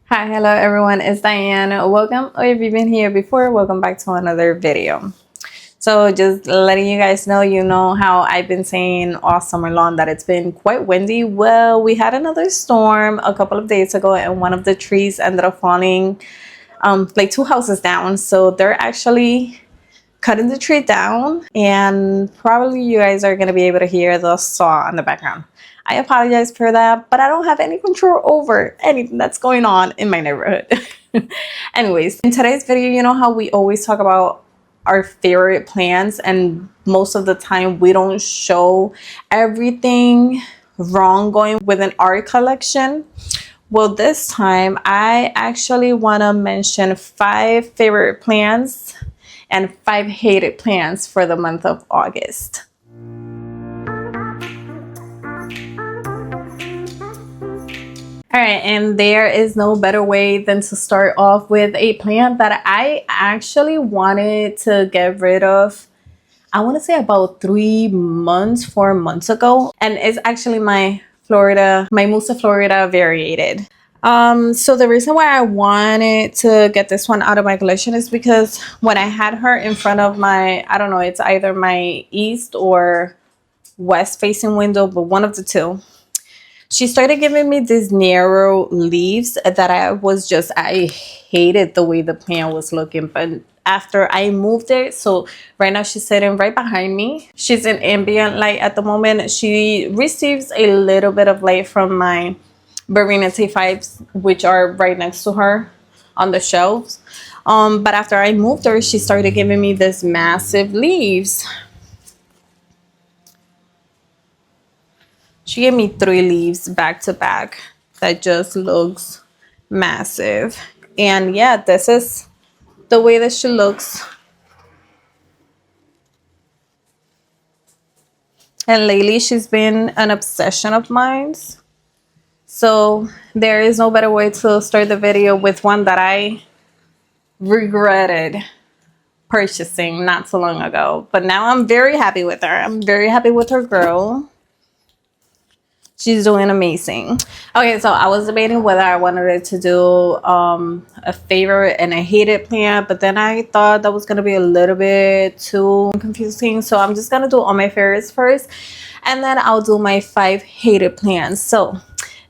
Hi, hello everyone, it's Diane. Welcome, or if you've been here before, welcome back to another video. So just letting you guys know, you know how I've been saying all summer long that it's been quite windy. Well, we had another storm a couple of days ago and one of the trees ended up falling like 2 houses down. So they're actually cutting the tree down and probably you guys are going to be able to hear the saw in the background. I apologize for that, but I don't have any control over anything that's going on in my neighborhood. Anyways, in today's video, you know how we always talk about our favorite plants, and most of the time we don't show everything wrong going within our collection. Well, this time I actually want to mention 5 favorite plants and 5 hated plants for the month of August. All right, and there is no better way than to start off with a plant that I actually wanted to get rid of. I want to say about 4 months ago, and it's actually my Musa Florida Variegated. So the reason why I wanted to get this one out of my collection is because when I had her in front of my, I don't know, it's either my east or west facing window, but one of the two, she started giving me these narrow leaves that I hated the way the plant was looking. But after I moved it, so right now she's sitting right behind me. She's in ambient light at the moment. She receives a little bit of light from my Variegated 5s, which are right next to her on the shelves. But after I moved her, she started giving me this massive leaves. She gave me 3 leaves back to back that just looks massive. And yeah, this is the way that she looks. And lately she's been an obsession of mine. So there is no better way to start the video with one that I regretted purchasing not so long ago. But now I'm very happy with her. I'm very happy with her girl. She's doing amazing. Okay, so I was debating whether I wanted to do a favorite and a hated plant, but then I thought that was going to be a little bit too confusing. So I'm just going to do all my favorites first, and then I'll do my 5 hated plants. So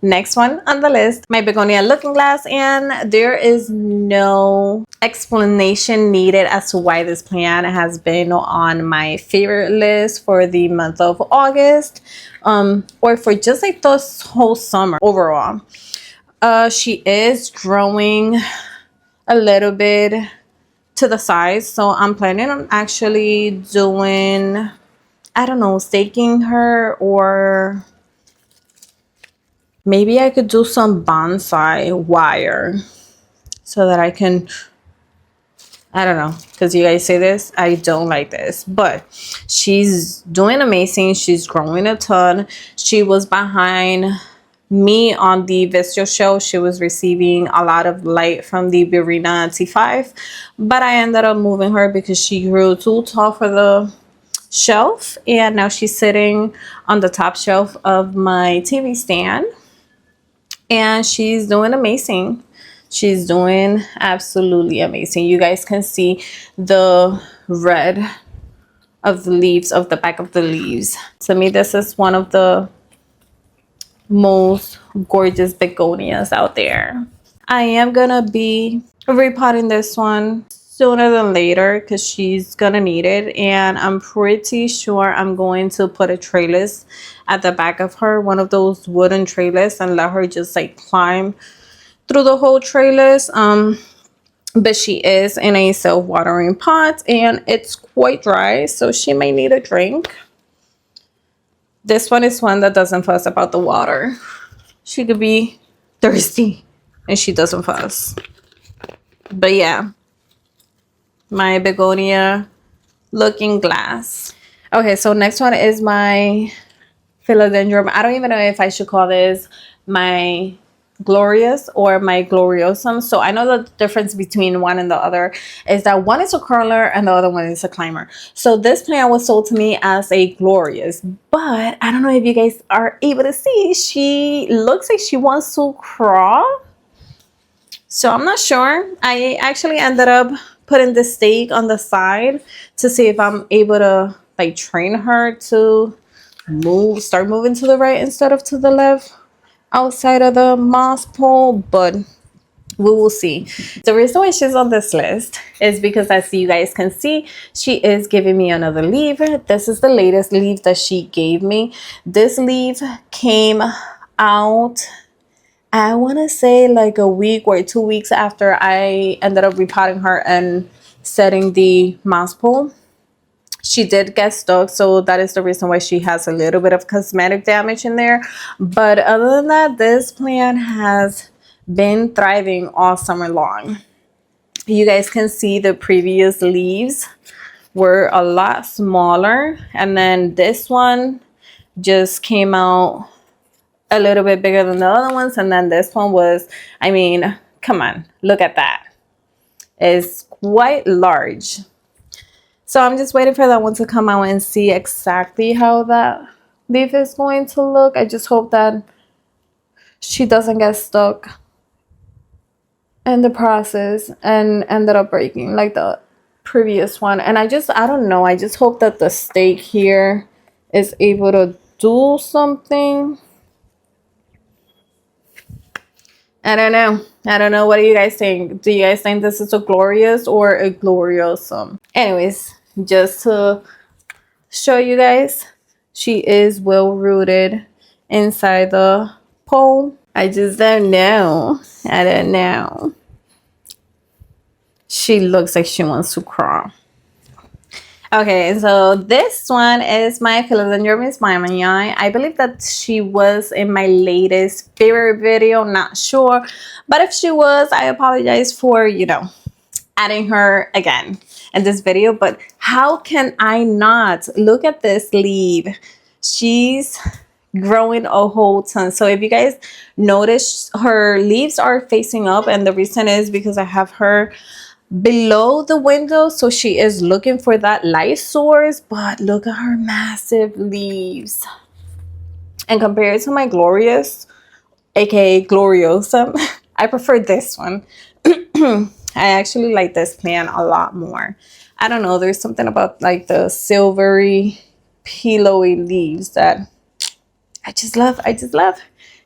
next one on the list, my Begonia looking glass, and there is no explanation needed as to why this plant has been on my favorite list for the month of August, or for just like this whole summer overall. She is growing a little bit to the size, so I'm planning on actually doing, I don't know, staking her, or maybe I could do some bonsai wire so that I can, I don't know, because you guys say this, I don't like this, but she's doing amazing. She's growing a ton. She was behind me on the Vistio show. She was receiving a lot of light from the Begonia T5, but I ended up moving her because she grew too tall for the shelf, and now she's sitting on the top shelf of my TV stand, and she's doing amazing. She's doing absolutely amazing. You guys can see the red of the leaves, of the back of the leaves. To me, this is one of the most gorgeous begonias out there. I am gonna be repotting this one sooner than later because she's gonna need it, and I'm pretty sure I'm going to put a trellis at the back of her, one of those wooden trellis, and let her just like climb through the whole trellis. But she is in a self-watering pot and it's quite dry, so she may need a drink. This one is one that doesn't fuss about the water. She could be thirsty and she doesn't fuss. But yeah, my Begonia looking glass. Okay, so next one is my Philodendron. I don't even know if I should call this my Glorious or my Gloriosum. So I know the difference between one and the other is that one is a curler and the other one is a climber. So this plant was sold to me as a Glorious, but I don't know if you guys are able to see, she looks like she wants to crawl. So I'm not sure. I actually ended up putting the stake on the side to see if I'm able to like train her to start moving to the right instead of to the left outside of the moss pole, but we will see. The reason why she's on this list is because, as you guys can see, she is giving me another leaf. This is the latest leaf that she gave me. This leaf came out, I want to say like a week or 2 weeks after I ended up repotting her and setting the moss pole. She did get stuck, so that is the reason why she has a little bit of cosmetic damage in there. But other than that, this plant has been thriving all summer long. You guys can see the previous leaves were a lot smaller, and then this one just came out a little bit bigger than the other ones, and then this one was, I mean, come on, look at that. It's quite large. So I'm just waiting for that one to come out and see exactly how that leaf is going to look. I just hope that she doesn't get stuck in the process and ended up breaking like the previous one. And I don't know. I just hope that the stake here is able to do something. I don't know. I don't know. What do you guys think? Do you guys think this is a glorious or a gloriosum? Anyways, just to show you guys, she is well rooted inside the pole. I just don't know. I don't know. She looks like she wants to crawl. Okay, so this one is my Philodendron Mamei. I believe that she was in my latest favorite video, not sure. But if she was, I apologize for, adding her again in this video. But how can I not? Look at this leaf. She's growing a whole ton. So if you guys notice, her leaves are facing up, and the reason is because I have her below the window, so she is looking for that light source. But look at her massive leaves, and compared to my Glorious, aka Gloriosum, I prefer this one. I actually like this plant a lot more. I don't know, there's something about like the silvery pillowy leaves that I just love.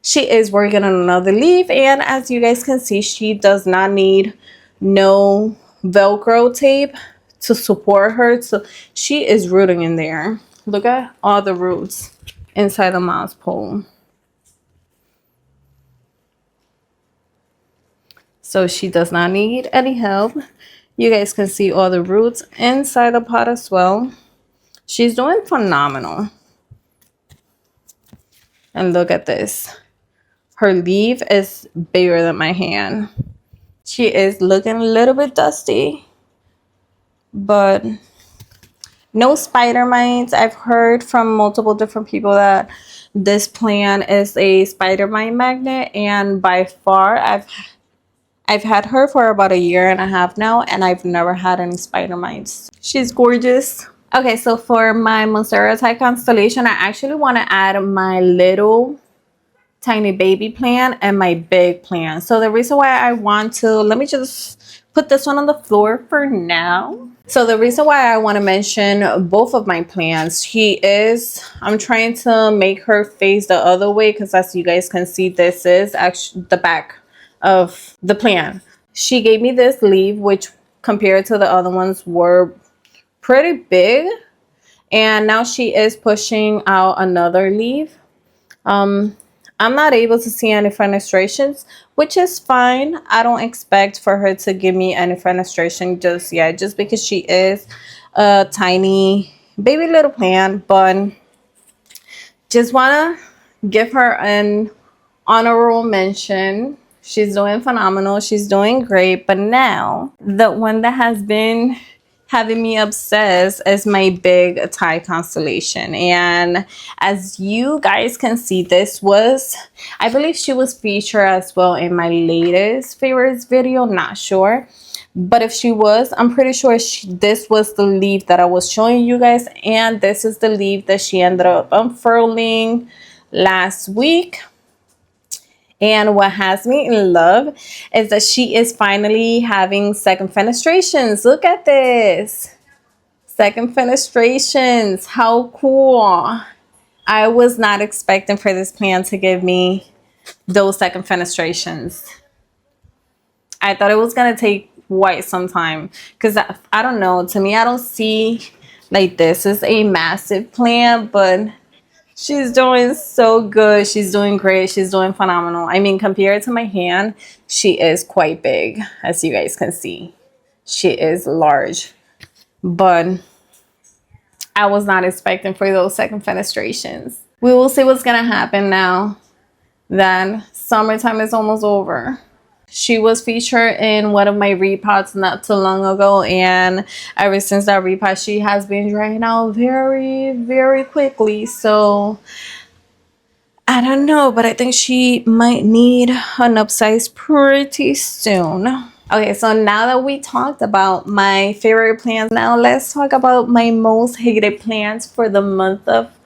She is working on another leaf, and as you guys can see, she does not need no Velcro tape to support her. So she is rooting in there. Look at all the roots inside the mouse pole. So she does not need any help. You guys can see all the roots inside the pot as well. She's doing phenomenal. And look at this. Her leaf is bigger than my hand. She is looking a little bit dusty, but no spider mites. I've heard from multiple different people that this plant is a spider mite magnet, and by far I've had her for about 1.5 years now, and I've never had any spider mites. She's gorgeous. Okay, so for my Monstera type constellation, I actually want to add my little tiny baby plant and my big plant. So the reason why I want to, let me just put this one on the floor for now. So the reason why I want to mention both of my plants, I'm trying to make her face the other way, because as you guys can see, this is actually the back of the plant. She gave me this leaf, which compared to the other ones were pretty big, and now she is pushing out another leaf. I'm not able to see any fenestrations, which is fine. I don't expect for her to give me any fenestration just yet, just because she is a tiny baby little plant. But just want to give her an honorable mention. She's doing phenomenal. She's doing great. But now, the one that has been having me obsessed is my big Thai constellation. And as you guys can see, I believe she was featured as well in my latest favorites video, not sure. But if she was, I'm pretty sure this was the leaf that I was showing you guys, and this is the leaf that she ended up unfurling last week. And what has me in love is that she is finally having second fenestrations. Look at this. Second fenestrations. How cool. I was not expecting for this plant to give me those second fenestrations. I thought it was going to take quite some time. Because I don't know. To me, I don't see like this is a massive plant. But she's doing so good. She's doing great. She's doing phenomenal. I mean, compared to my hand, she is quite big. As you guys can see. She is large. But I was not expecting for those second fenestrations. We will see what's going to happen now that summertime is almost over. She was featured in one of my repots not too long ago, and ever since that repot, she has been drying out very, very quickly. So I don't know, but I think she might need an upsize pretty soon. Okay, so now that we talked about my favorite plants, now let's talk about my most hated plants for the month of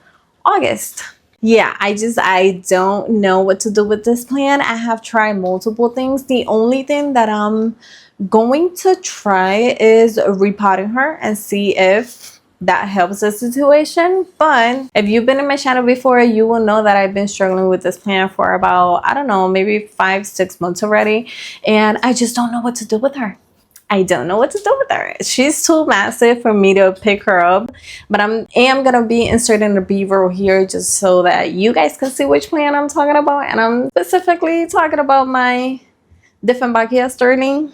August. Yeah, I don't know what to do with this plant. I have tried multiple things. The only thing that I'm going to try is repotting her and see if that helps the situation. But if you've been in my channel before, you will know that I've been struggling with this plant for about, I don't know, maybe 5-6 months already, and I just don't know what to do with her. I don't know what to do with her. She's too massive for me to pick her up, but I am gonna be inserting the B-roll here just so that you guys can see which plant I'm talking about. And I'm specifically talking about my Dieffenbachia Sterling.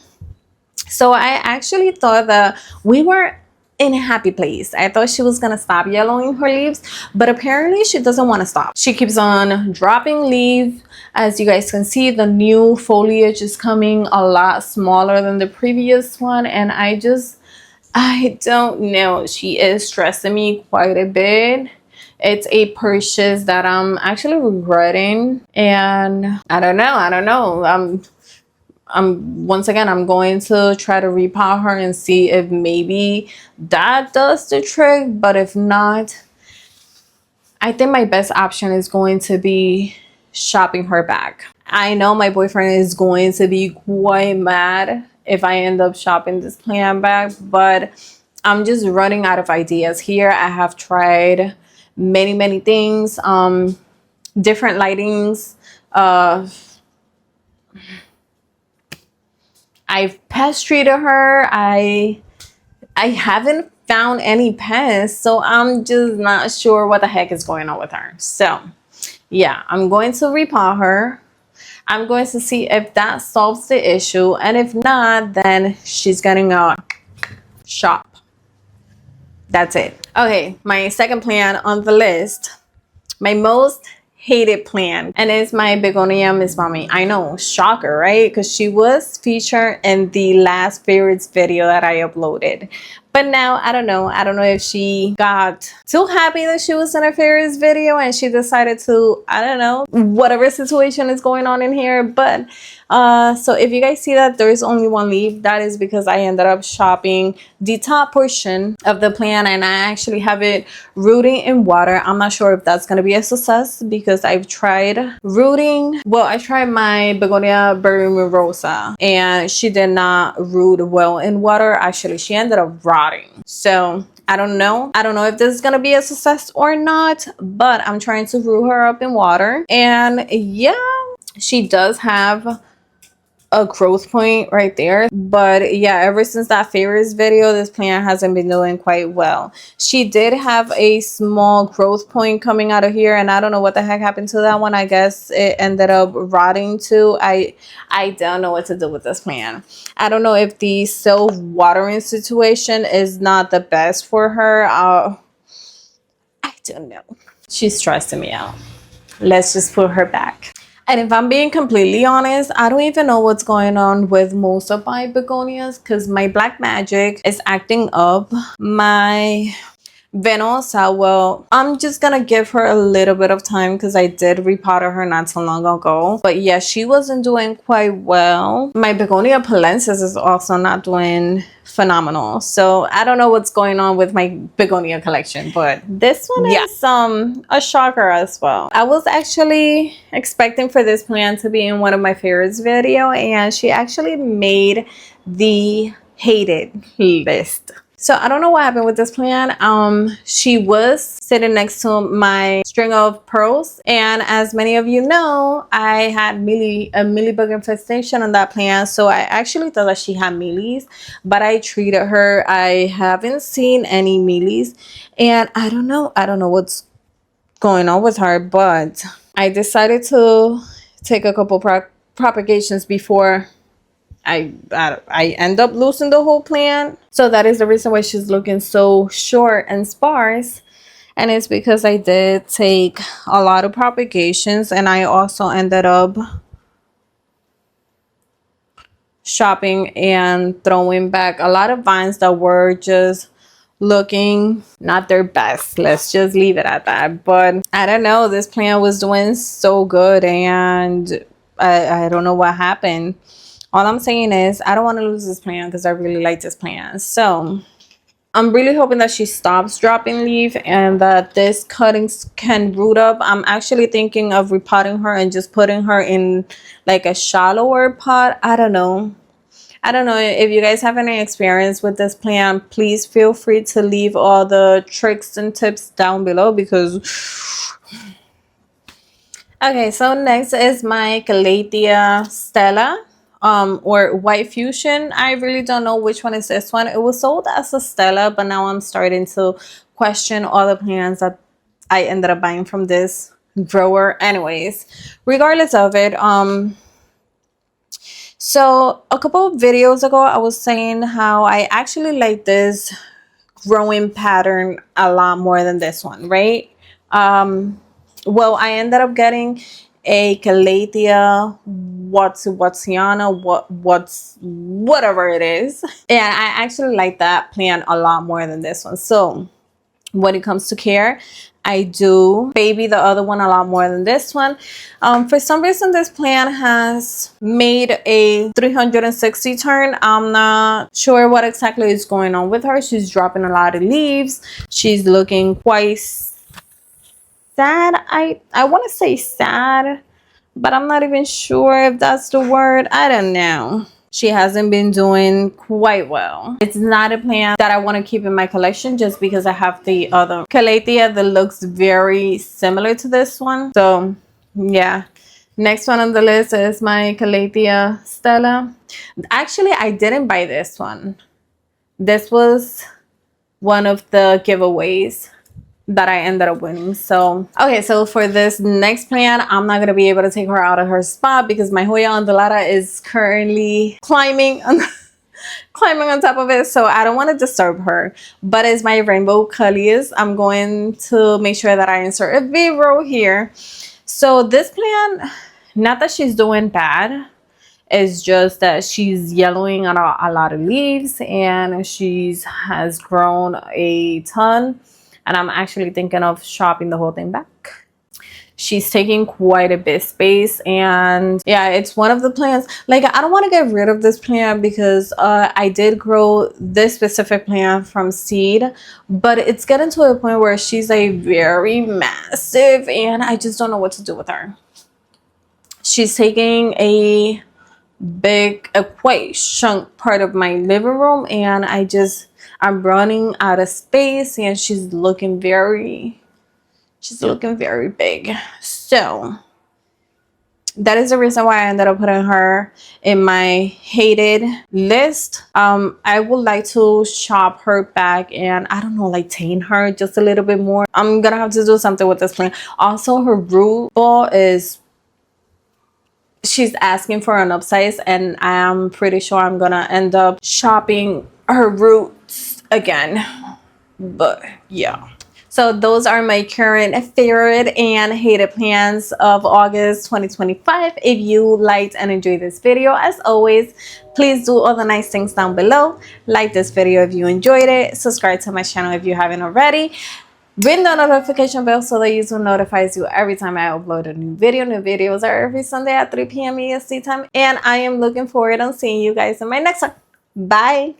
So I actually thought that we were in a happy place. I thought she was gonna stop yellowing her leaves, but apparently she doesn't want to stop. She keeps on dropping leaves. As you guys can see, the new foliage is coming a lot smaller than the previous one, and I don't know. She is stressing me quite a bit. It's a purchase that I'm actually regretting, and I don't know. Once again, I'm going to try to repot her and see if maybe that does the trick. But if not, I think my best option is going to be shopping her back. I know my boyfriend is going to be quite mad if I end up shopping this plant back, but I'm just running out of ideas here. I have tried many things, different lightings. I've pest treated her. I haven't found any pests, so I'm just not sure what the heck is going on with her. So yeah, I'm going to repot her. I'm going to see if that solves the issue, and if not, then she's getting a shop. That's it. Okay, my second plant on the list, my most hated plant, and it's my Begonia Miss Mamei. I know, shocker, right? Because she was featured in the last favorites video that I uploaded. But now, I don't know if she got too happy that she was in a favorites video and she decided to, I don't know, whatever situation is going on in here. But so if you guys see that there is only one leaf, that is because I ended up shopping the top portion of the plant, and I actually have it rooting in water. I'm not sure if that's going to be a success because I've tried rooting. Well, I tried my Begonia Rosa and she did not root well in water. Actually, she ended up rotting. So I don't know if this is gonna be a success or not, but I'm trying to root her up in water. And yeah, she does have a growth point right there, but yeah, ever since that favorites video, this plant hasn't been doing quite well. She did have a small growth point coming out of here, and I don't know what the heck happened to that one. I guess it ended up rotting too. I don't know what to do with this plant. I don't know if the self-watering situation is not the best for her. I don't know. She's stressing me out. Let's just put her back. And if I'm being completely honest, I don't even know what's going on with most of my begonias, because my black magic is acting up. My Venosa, well, I'm just gonna give her a little bit of time because I did repotted her not so long ago. But yeah, she wasn't doing quite well. My Begonia palensis is also not doing phenomenal. So I don't know what's going on with my Begonia collection, but this one is a shocker as well. I was actually expecting for this plant to be in one of my favorites video, and she actually made the hated list. So I don't know what happened with this plant. She was sitting next to my string of pearls, and as many of you know, I had a mealybug infestation on that plant. So I actually thought that she had mealies, but I treated her. I haven't seen any mealies, and I don't know what's going on with her, but I decided to take a couple propagations before I end up losing the whole plant. So that is the reason why she's looking so short and sparse. And it's because I did take a lot of propagations, and I also ended up shopping and throwing back a lot of vines that were just looking not their best. Let's just leave it at that. But I don't know, this plant was doing so good, and I don't know what happened. All I'm saying is I don't want to lose this plant because I really like this plant. So I'm really hoping that she stops dropping leaf and that this cuttings can root up. I'm actually thinking of repotting her and just putting her in like a shallower pot. I don't know if you guys have any experience with this plant. Please feel free to leave all the tricks and tips down below, because okay, so next is my Calethea Stella, or White Fusion. I really don't know which one is this one. It was sold as a Stella, but now I'm starting to question all the plants that I ended up buying from this grower. Anyways, regardless of it, so a couple of videos ago I was saying how I actually like this growing pattern a lot more than this one, right? Well, I ended up getting a Calethea whatever it is, and I actually like that plant a lot more than this one. So when it comes to care, I do baby the other one a lot more than this one. For some reason this plant has made a 360 turn. I'm not sure what exactly is going on with her. She's dropping a lot of leaves. She's looking quite sad. I want to say sad, but I'm not even sure if that's the word. I don't know. She hasn't been doing quite well. It's not a plant that I want to keep in my collection just because I have the other Calethea that looks very similar to this one. So yeah, next one on the list is my Calethea Stella. Actually, I didn't buy this one. This was one of the giveaways that I ended up winning. So okay, so for this next plant, I'm not gonna be able to take her out of her spot because my Hoya undulata is currently climbing on top of it, so I don't want to disturb her. But it's my rainbow Coleous. I'm going to make sure that I insert a V-row here. So this plant, not that she's doing bad, it's just that she's yellowing on a lot of leaves, and has grown a ton. And I'm actually thinking of chopping the whole thing back. She's taking quite a bit of space, and yeah, it's one of the plants. Like, I don't want to get rid of this plant because I did grow this specific plant from seed, but it's getting to a point where she's a very massive, and I just don't know what to do with her. She's taking a quite chunk part of my living room, and I'm running out of space, and she's looking very big. So that is the reason why I ended up putting her in my hated list. I would like to chop her back and, I don't know, like tame her just a little bit more. I'm gonna have to do something with this plant. Also, her root ball she's asking for an upsize, and I'm pretty sure I'm gonna end up chopping her roots again. But yeah, So those are my current favorite and hated plants of August 2025. If you liked and enjoyed this video, as always, please do all the nice things down below. Like this video if you enjoyed it. Subscribe to my channel if you haven't already. Ring the notification bell so that YouTube notifies you every time I upload a new video. New videos are every Sunday at 3 p.m. EST time. And I am looking forward to seeing you guys in my next one. Bye.